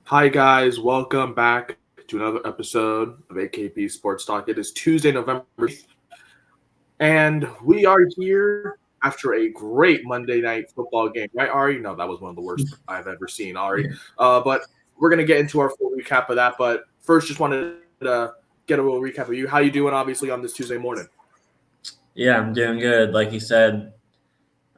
Hi, guys. Welcome back to another episode of AKP Sports Talk. It is Tuesday, November 8th, and we are here after a great Monday night football game. Right, Ari? No, that was one of the worst I've ever seen, Ari. But we're going to get into our full recap of that. But first, just wanted to get a little recap of you. How you doing, obviously, on this Tuesday morning? Yeah, I'm doing good. Like you said,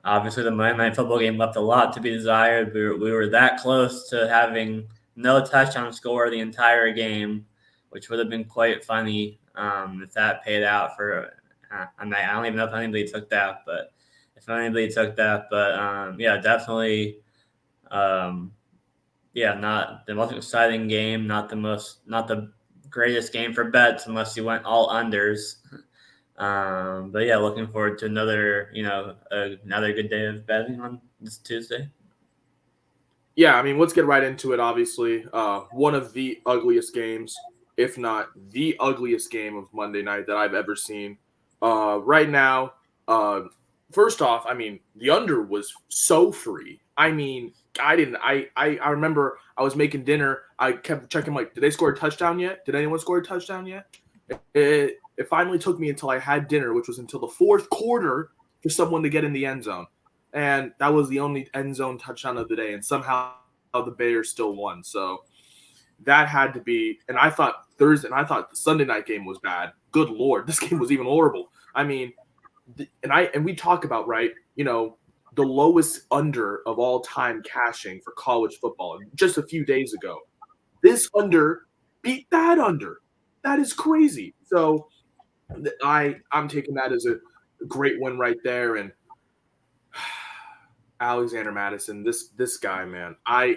obviously the Monday Night Football game left a lot to be desired. We were that close to having no touchdown score the entire game, which would have been quite funny if that paid out for. I don't even know if anybody took that, but if anybody took that, but yeah, definitely, um, yeah, not the most exciting game, not the greatest game for bets unless you went all unders. But yeah, looking forward to another good day of betting on this Tuesday. Yeah, I mean, let's get right into it, obviously. One of the ugliest games, if not the ugliest game of Monday night that I've ever seen. Right now, uh, first off, I mean, the under was so free. I mean, I didn't. I remember I was making dinner. I kept checking, like, did they score a touchdown yet? Did anyone score a touchdown yet? It finally took me until I had dinner, which was until the fourth quarter, for someone to get in the end zone, and that was the only end zone touchdown of the day. And somehow the Bears still won. So that had to be. And I thought Thursday, and I thought the Sunday night game was bad. Good lord, this game was even horrible. I mean, and we talk about, right, the lowest under of all time cashing for college football just a few days ago. This under beat that under. That is crazy. So I'm taking that as a great win right there. And Alexander Madison, this guy, man, I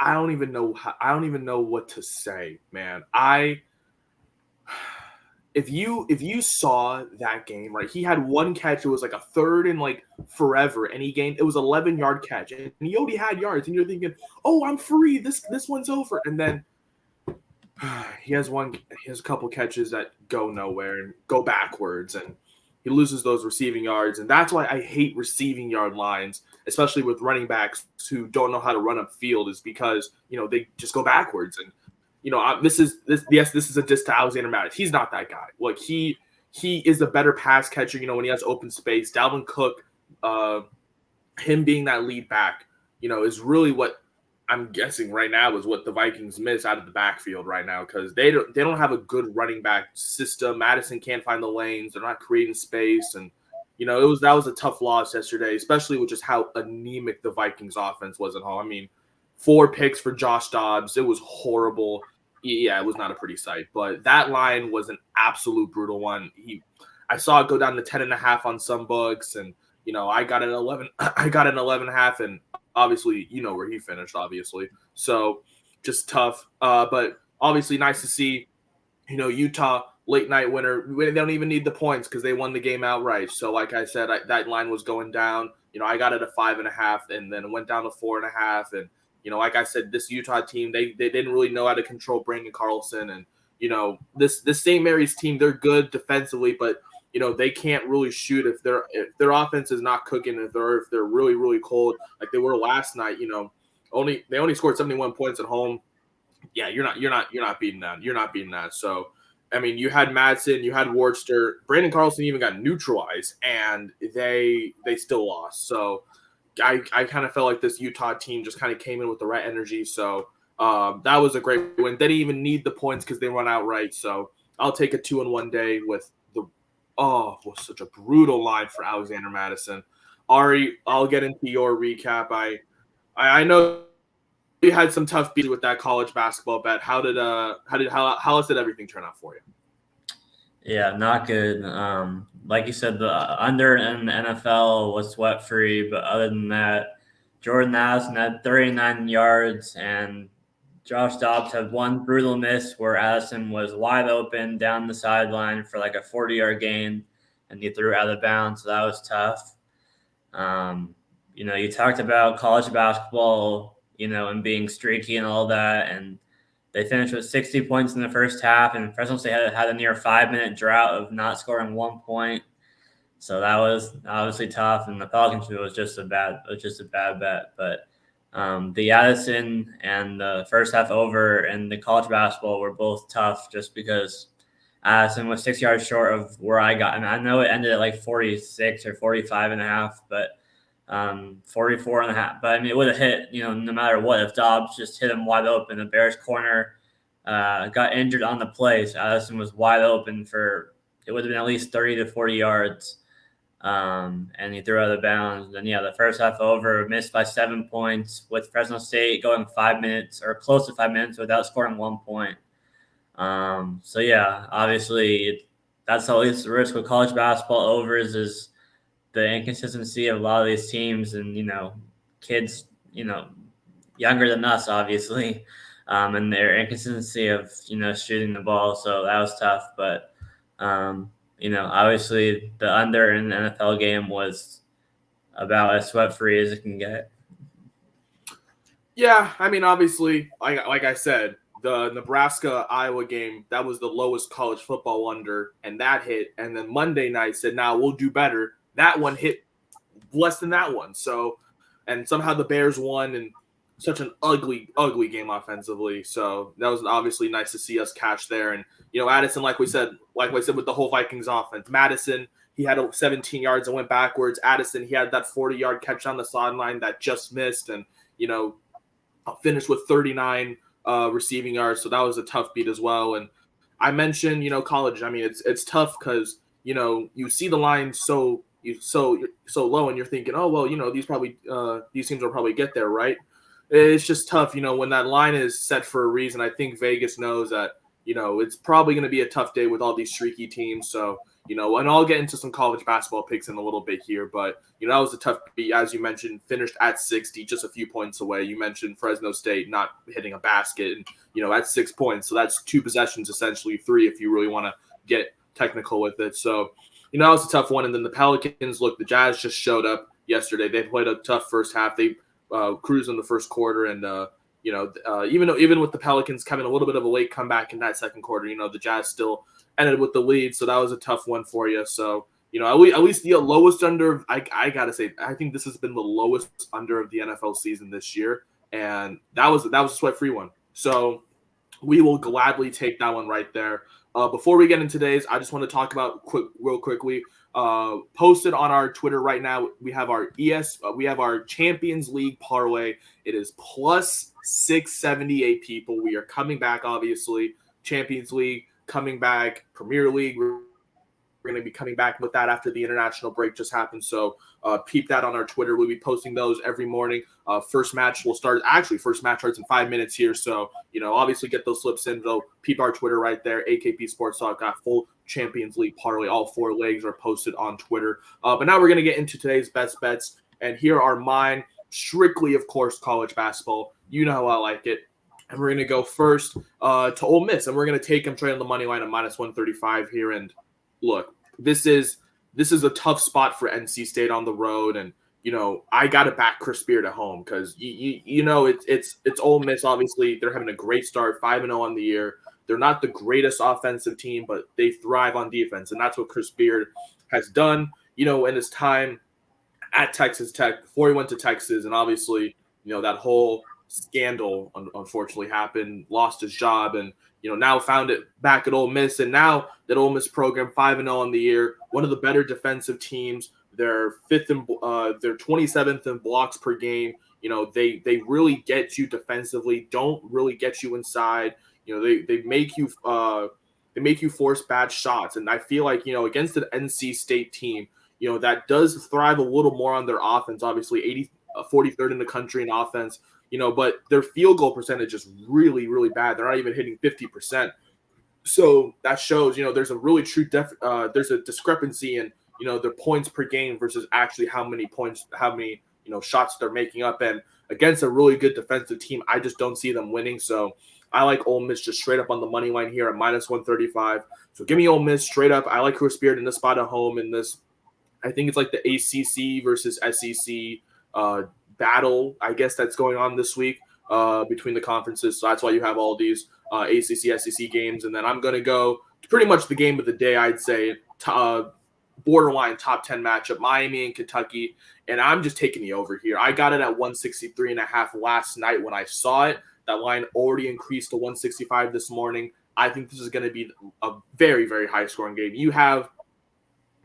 don't even know I don't even know what to say, man. I if you saw that game, right, he had one catch. It was like a third and like forever, and he gained, it was 11-yard catch, and he already had yards, and you're thinking, oh, I'm free. This one's over, and then he has a couple catches that go nowhere and go backwards, and he loses those receiving yards. And that's why I hate receiving yard lines, especially with running backs who don't know how to run upfield, is because they just go backwards. And this is a diss to Alexander Maddox. He's not that guy. Like, he is a better pass catcher, when he has open space. Dalvin Cook, uh him being that lead back, is really what I'm guessing right now is what the Vikings miss out of the backfield right now, because they don't have a good running back system. Madison can't find the lanes. They're not creating space. And that was a tough loss yesterday, especially with just how anemic the Vikings offense was at home. I mean, 4 picks for Josh Dobbs. It was horrible. Yeah, it was not a pretty sight. But that line was an absolute brutal one. I saw it go down to 10.5 on some books, and I got an 11. I got an 11.5, and obviously, where he finished, obviously. So just tough. But obviously, nice to see, Utah late night winner. They don't even need the points because they won the game outright. So, like I said, that line was going down. I got it at 5.5, and then it went down to 4.5. And like I said, this Utah team, they didn't really know how to control Brandon Carlson. And this St. Mary's team, they're good defensively, but they can't really shoot if their offense is not cooking. If they're really really cold like they were last night. They only scored 71 points at home. Yeah, you're not beating that. You're not beating that. So, I mean, you had Madsen, you had Worcester, Brandon Carlson even got neutralized, and they still lost. So, I kind of felt like this Utah team just kind of came in with the right energy. So, that was a great win. They didn't even need the points because they won outright. So, I'll take a 2-1 day with the. Oh, was such a brutal line for Alexander Madison. Ari, I'll get into your recap. I know you had some tough beats with that college basketball bet. How else did everything turn out for you? Yeah, not good. Like you said, the under in the NFL was sweat free, but other than that, Jordan Addison had 39 yards, and Josh Dobbs had one brutal miss where Addison was wide open down the sideline for like a 40-yard gain, and he threw out of bounds. So that was tough. You talked about college basketball, and being streaky and all that, and they finished with 60 points in the first half, and Fresno State had a near 5-minute drought of not scoring 1 point. So that was obviously tough, and the Pelicans was just a bad bet. But The Addison and the first half over and the college basketball were both tough just because Addison was 6 yards short of where I got. And I know it ended at like 46 or 45 and a half, but 44 and a half. But I mean, it would have hit, no matter what. If Dobbs just hit him wide open, the Bears corner got injured on the play. So Addison was wide open it would have been at least 30 to 40 yards. And he threw out of bounds. And the first half over, missed by 7 points with Fresno State going 5 minutes or close to 5 minutes without scoring 1 point. Obviously that's always the risk with college basketball overs is the inconsistency of a lot of these teams and, kids, younger than us, obviously, and their inconsistency of, shooting the ball. So that was tough. But, obviously the under in the NFL game was about as sweat-free as it can get. Yeah, I mean, obviously, like I said, the Nebraska-Iowa game, that was the lowest college football under, and that hit. And then Monday night said, "Now we'll do better." That one hit less than that one. So, and somehow the Bears won in such an ugly game offensively. So that was obviously nice to see us cash there. And Addison, like I said with the whole Vikings offense, Madison, he had 17 yards and went backwards. Addison, he had that 40-yard catch on the sideline that just missed, and finished with 39 receiving yards. So that was a tough beat as well. And I mentioned, college. I mean, it's tough because you see the line so low, and you're thinking, oh well, these teams will probably get there, right? It's just tough, when that line is set for a reason. I think Vegas knows that, it's probably going to be a tough day with all these streaky teams. So, and I'll get into some college basketball picks in a little bit here. But, that was a tough beat. As you mentioned, finished at 60, just a few points away. You mentioned Fresno State not hitting a basket, and, at 6 points. So that's 2 possessions, essentially 3 if you really want to get technical with it. So, that was a tough one. And then the Pelicans, look, the Jazz just showed up yesterday. They played a tough first half. They cruised in the first quarter, and even with the Pelicans having a little bit of a late comeback in that second quarter, the Jazz still ended with the lead, so that was a tough one for you. So at least the lowest under, I gotta say, I think this has been the lowest under of the NFL season this year, and that was a sweat-free one. So we will gladly take that one right there. Before we get into today's, I just want to talk about real quickly. Posted on our Twitter right now, we have our Champions League parlay. It is plus 678 people. We are coming back, obviously. Champions League coming back, Premier League. We're going to be coming back with that after the international break just happened. So peep that on our Twitter. We'll be posting those every morning. First match starts in 5 minutes here. So, obviously get those slips in. So peep our Twitter right there. AKP Sports Talk got full Champions League parlay. All 4 legs are posted on Twitter. But now we're going to get into today's best bets. And here are mine. Strictly, of course, college basketball. You know how I like it. And we're going to go first to Ole Miss. And we're going to take them trade on the money line at minus 135 here. And look, this is a tough spot for NC State on the road. And, I got to back Chris Beard at home because, it's Ole Miss. Obviously, they're having a great start, 5-0 on the year. They're not the greatest offensive team, but they thrive on defense. And that's what Chris Beard has done, in his time at Texas Tech before he went to Texas. And obviously, that whole scandal unfortunately happened, lost his job, and now found it back at Ole Miss. And now that Ole Miss program 5-0 on the year, one of the better defensive teams. They're they're 27th in blocks per game. They really get you defensively, don't really get you inside. They make you force bad shots. And I feel like, against an NC State team, that does thrive a little more on their offense. Obviously 43rd in the country in offense. But their field goal percentage is really, really bad. They're not even hitting 50%. So that shows, there's a really true there's a discrepancy in, their points per game versus actually how many shots they're making up. And against a really good defensive team, I just don't see them winning. So I like Ole Miss just straight up on the money line here at minus 135. So give me Ole Miss straight up. I like Chris Beard in this spot at home in this. I think it's like the ACC versus SEC battle, I guess, that's going on this week between the conferences. So that's why you have all these ACC, SEC games. And then I'm going to go to pretty much the game of the day, I'd say. borderline top 10 matchup, Miami and Kentucky, and I'm just taking the over here. I got it at 163.5 last night when I saw it. That line already increased to 165 this morning. I think this is going to be a very, very high scoring game. You have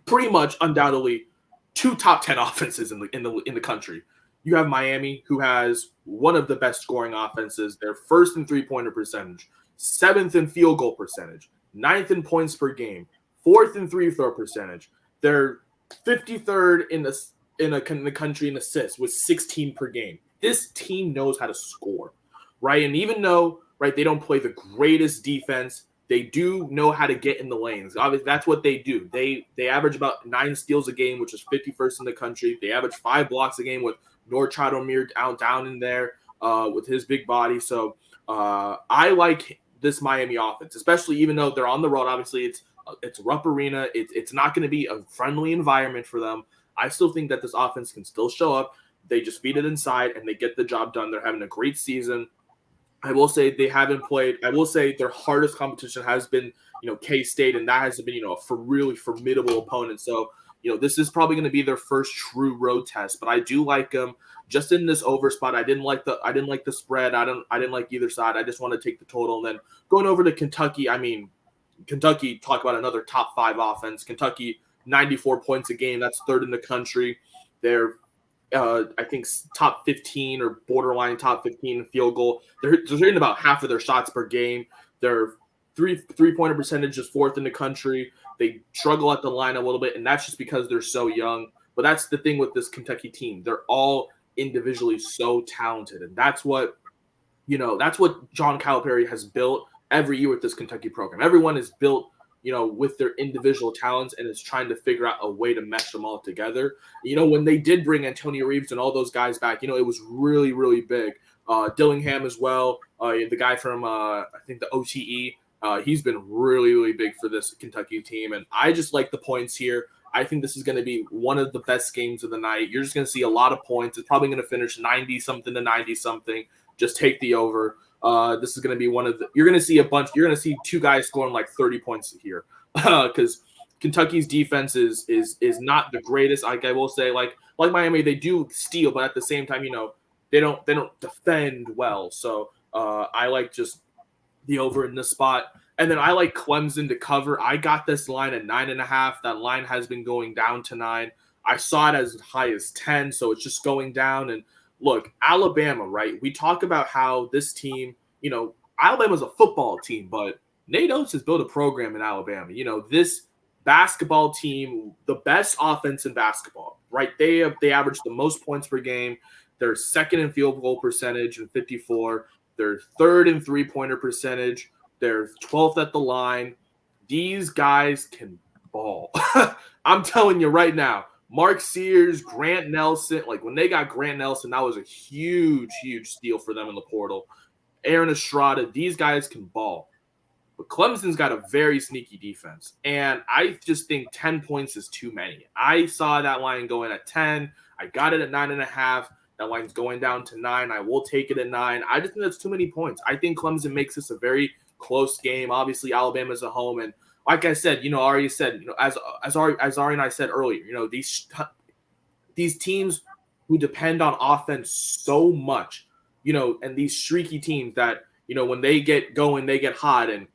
pretty much undoubtedly two top 10 offenses in the country. You have Miami, who has one of the best scoring offenses. They're first in three-pointer percentage, seventh in field goal percentage, ninth in points per game, fourth in free-throw percentage. They're 53rd in the country in assists with 16 per game. This team knows how to score, right? And even though, right, they don't play the greatest defense, they do know how to get in the lanes. Obviously, that's what they do. They average about 9 steals a game, which is 51st in the country. They average 5 blocks a game with Norchadomir down in there with his big body. So I like this Miami offense, especially even though they're on the road. Obviously, it's Rupp Arena. It's not going to be a friendly environment for them. I still think that this offense can still show up. They just feed it inside and they get the job done. They're having a great season. I will say they haven't played. I will say their hardest competition has been, K-State, and that has been, a really formidable opponent. So, this is probably going to be their first true road test. But I do like them just in this over spot. I didn't like the spread. I didn't like either side. I just want to take the total. And then going over to Kentucky. I mean, Kentucky, talk about another top 5 offense. Kentucky, 94 points a game. That's third in the country. They're I think top 15 or borderline top 15 in field goal. They're hitting about half of their shots per game. Their three-pointer percentage is fourth in the country. They struggle at the line a little bit, and that's just because they're so young. But that's the thing with this Kentucky team. They're all individually so talented, and that's what John Calipari has built every year with this Kentucky program. Everyone is built with their individual talents and is trying to figure out a way to mesh them all together. When they did bring Antonio Reeves and all those guys back, it was really, really big. Dillingham as well, the guy from, I think, the OTE, he's been really, really big for this Kentucky team. And I just like the points here. I think this is going to be one of the best games of the night. You're just going to see a lot of points. It's probably going to finish 90-something to 90-something. Just take the over. This is going to be you're going to see you're going to see 2 guys scoring like 30 points here because Kentucky's defense is not the greatest. Like I will say, like Miami, they do steal, but at the same time, they don't defend well. So I like just the over in this spot. And then I like Clemson to cover. I got this line at 9.5. That line has been going down to 9. I saw it as high as 10, so it's just going down. And look, Alabama, right? We talk about how this team, Alabama's a football team, but Nate Oates has built a program in Alabama. This basketball team, the best offense in basketball, right? They average the most points per game. They're second in field goal percentage in 54. They're third in three-pointer percentage. They're 12th at the line. These guys can ball. I'm telling you right now. Mark Sears, Grant Nelson, like when they got Grant Nelson, that was a huge, huge steal for them in the portal. Aaron Estrada, these guys can ball. But Clemson's got a very sneaky defense. And I just think 10 points is too many. I saw that line going at 10. I got it at 9.5. That line's going down to 9. I will take it at 9. I just think that's too many points. I think Clemson makes this a very close game. Obviously, Alabama's at home. And like I said, Ari said, as Ari and I said earlier, these teams who depend on offense so much, and these streaky teams that, when they get going, they get hot, and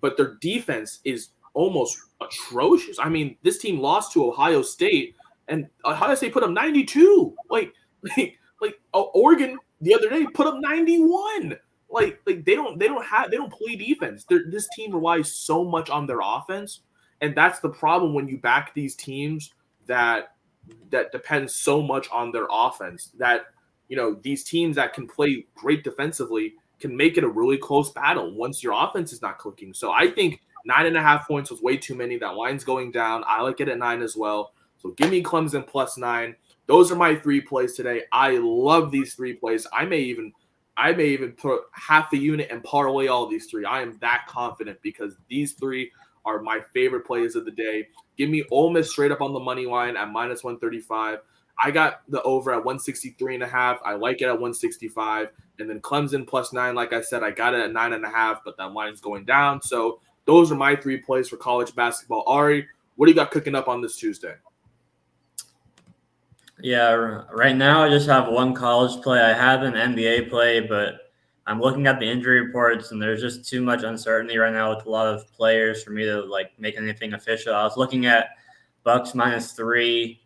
but their defense is almost atrocious. I mean, this team lost to Ohio State, and Ohio State put up 92. Like Oregon the other day put up 91. Like they don't play defense. This team relies so much on their offense, and that's the problem when you back these teams that depend so much on their offense. That these teams that can play great defensively can make it a really close battle once your offense is not clicking. So I think 9.5 points was way too many. That line's going down. I like it at 9 as well. So give me Clemson plus 9. Those are my 3 plays today. I love these 3 plays. I may even put half a unit and parlay all these 3. I am that confident because these 3 are my favorite plays of the day. Give me Ole Miss straight up on the money line at minus 135. I got the over at 163.5. I like it at 165. And then Clemson plus 9. Like I said, I got it at 9.5, but that line's going down. So those are my 3 plays for college basketball. Ari, What do you got cooking up on this Tuesday? Yeah, right now I just have one college play. I have an NBA play, but I'm looking at the injury reports, and there's just too much uncertainty right now with a lot of players for me to like make anything official. I was looking at Bucks -3,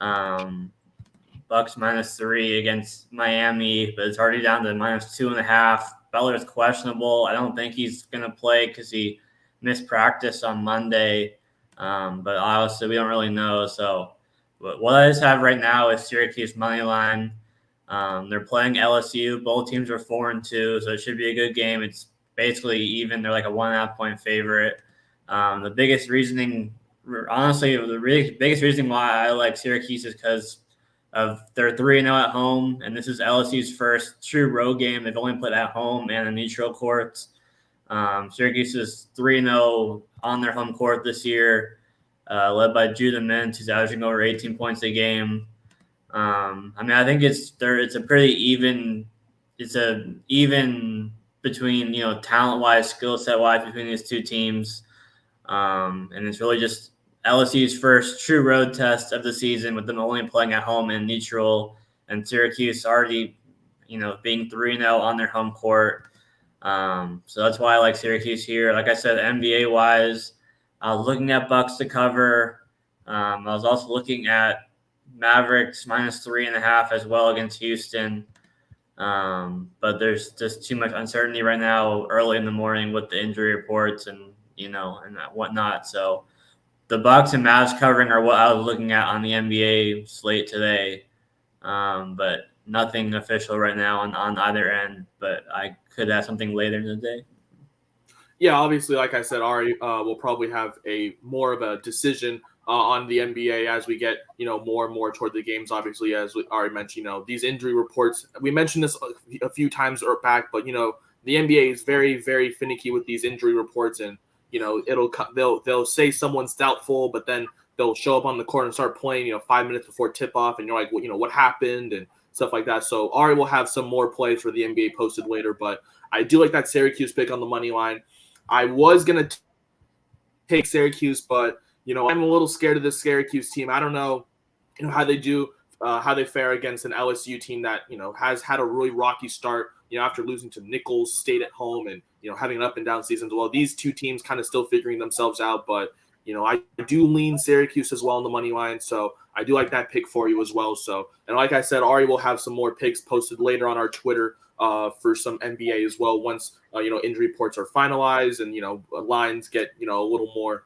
um, Bucks -3 against Miami, but it's already down to -2.5. Butler's questionable. I don't think he's gonna play because he missed practice on Monday, but obviously we don't really know. So what I just have right now is Syracuse money line. They're playing LSU. Both teams are 4-2, so it should be a good game. It's basically even. They're like a 1.5 point favorite. The biggest reasoning, honestly, the really biggest reason why I like Syracuse is because of their 3-0 at home, and this is LSU's first true road game. They've only played at home and in neutral courts. Syracuse is 3-0 on their home court this year, led by Judah Mintz, who's averaging over 18 points a game. I think it's a pretty even. It's a even between talent wise, skill set wise between these two teams, and it's really just LSU's first true road test of the season with them only playing at home and neutral, and Syracuse already being 3-0 on their home court. So that's why I like Syracuse here. Like I said, NBA wise, I was looking at Bucks to cover. I was also looking at Mavericks -3.5 as well against Houston. But there's just too much uncertainty right now early in the morning with the injury reports and whatnot. So the Bucks and Mavs covering are what I was looking at on the NBA slate today. But nothing official right now on either end. But I could have something later in the day. Yeah, obviously, like I said, Ari will probably have more of a decision on the NBA as we get more and more toward the games. Obviously, as we already mentioned, these injury reports. We mentioned this a few times back, but the NBA is very, very finicky with these injury reports, and they'll say someone's doubtful, but then they'll show up on the court and start playing 5 minutes before tip off, and you're like, well, what happened and stuff like that. So Ari will have some more plays for the NBA posted later, but I do like that Syracuse pick on the money line. I was gonna take Syracuse, but I'm a little scared of this Syracuse team. I don't know, how they do, how they fare against an LSU team that has had a really rocky start. After losing to Nicholls State at home and having an up and down season as well. These two teams kind of still figuring themselves out, but I do lean Syracuse as well on the money line, so I do like that pick for you as well. So, and like I said, Ari will have some more picks posted later on our Twitter for some NBA as well once injury reports are finalized and lines get a little more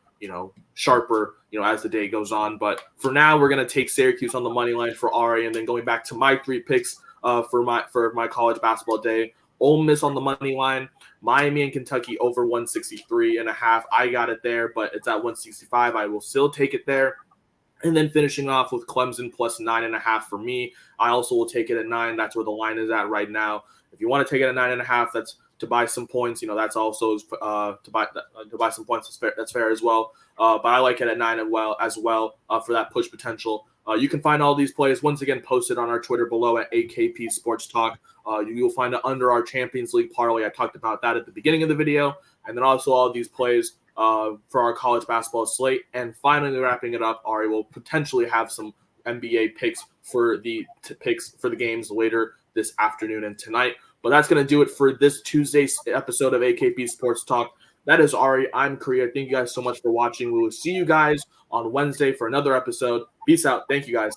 sharper as the day goes on. But for now, we're gonna take Syracuse on the money line for Ari, and then going back to my 3 picks for my college basketball day. Ole Miss on the money line, Miami and Kentucky over 163.5. I got it there, but it's at 165. I will still take it there. And then finishing off with Clemson plus 9.5 for me. I also will take it at 9. That's where the line is at right now. If you want to take it at 9.5, that's to buy some points. That's also to buy some points. That's fair as well. But I like it at 9 as well for that push potential. You can find all these plays once again posted on our Twitter below at AKP Sports Talk. You will find it under our Champions League parlay. I talked about that at the beginning of the video, and then also all these plays for our college basketball slate. And finally, wrapping it up, Ari will potentially have some NBA picks for the games later this afternoon and tonight. But that's going to do it for this Tuesday's episode of AKP Sports Talk. That is Ari. I'm Korea. Thank you guys so much for watching. We will see you guys on Wednesday for another episode. Peace out. Thank you guys.